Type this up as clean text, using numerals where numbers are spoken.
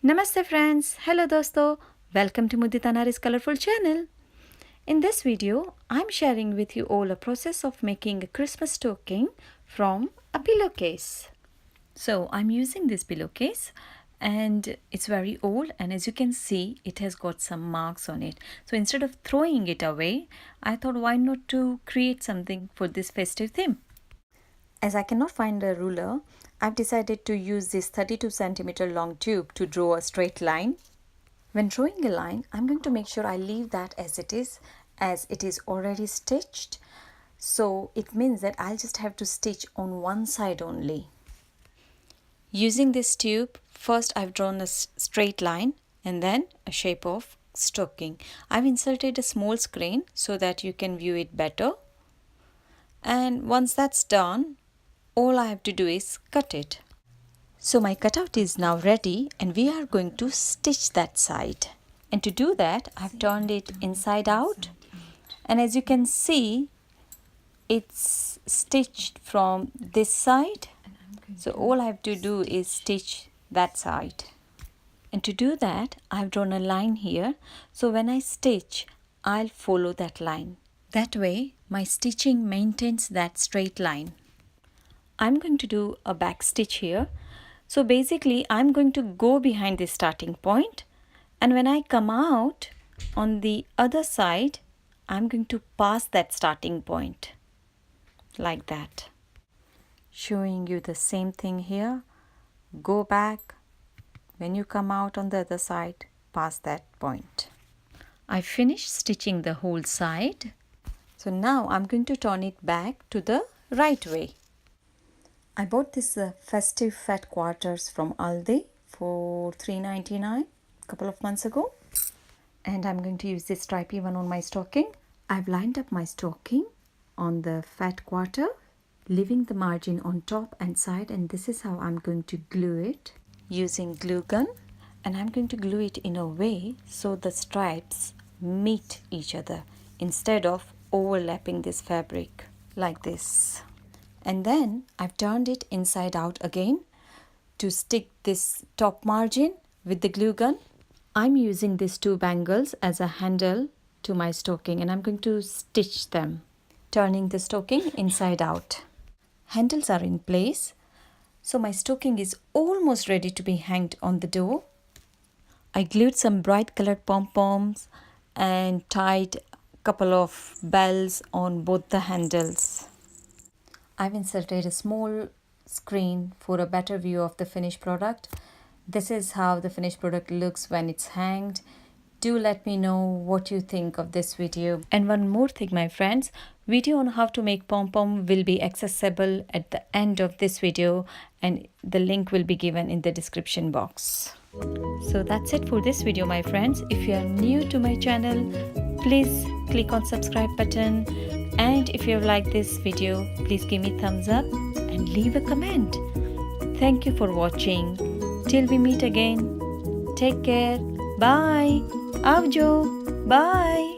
Namaste friends, hello Dosto, welcome to Mudita Naari's colorful channel. In this video, I'm sharing with you all a process of making a Christmas stocking from a pillowcase. So I'm using this pillowcase and it's very old, and as you can see it has got some marks on it. So instead of throwing it away, I thought why not to create something for this festive theme. As I cannot find a ruler, I've decided to use this 32 centimeter long tube to draw a straight line. When drawing a line, I'm going to make sure I leave that as it is already stitched. So it means that I'll just have to stitch on one side only. Using this tube, first I've drawn a straight line and then a shape of stocking. I've inserted a small screen so that you can view it better. And once that's done, all I have to do is cut it. So my cutout is now ready and we are going to stitch that side. And to do that, I've turned it inside out. And as you can see, it's stitched from this side. So all I have to do is stitch that side. And to do that, I've drawn a line here. So when I stitch, I'll follow that line. That way, my stitching maintains that straight line. I'm going to do a back stitch here. So basically I'm going to go behind the starting point, and when I come out on the other side, I'm going to pass that starting point like that. Showing you the same thing here. Go back. When you come out on the other side, pass that point. I finished stitching the whole side. So now I'm going to turn it back to the right way. I bought this festive fat quarters from Aldi for $3.99 a couple of months ago. And I'm going to use this stripy one on my stocking. I've lined up my stocking on the fat quarter, leaving the margin on top and side, and this is how I'm going to glue it using glue gun. And I'm going to glue it in a way so the stripes meet each other instead of overlapping this fabric like this. And then I've turned it inside out again to stick this top margin with the glue gun. I'm using these two bangles as a handle to my stocking, and I'm going to stitch them, turning the stocking inside out. Handles are in place, so my stocking is almost ready to be hanged on the door. I glued some bright colored pom-poms and tied a couple of bells on both the handles. I've inserted a small screen for a better view of the finished product. This is how the finished product looks when it's hanged. Do let me know what you think of this video. And one more thing, my friends, video on how to make pom-pom will be accessible at the end of this video, and the link will be given in the description box. So that's it for this video, my friends. If you are new to my channel, please click on subscribe button. And if you like this video, please give me thumbs up and leave a comment. Thank you for watching. Till we meet again. Take care. Bye. Avjo. Bye.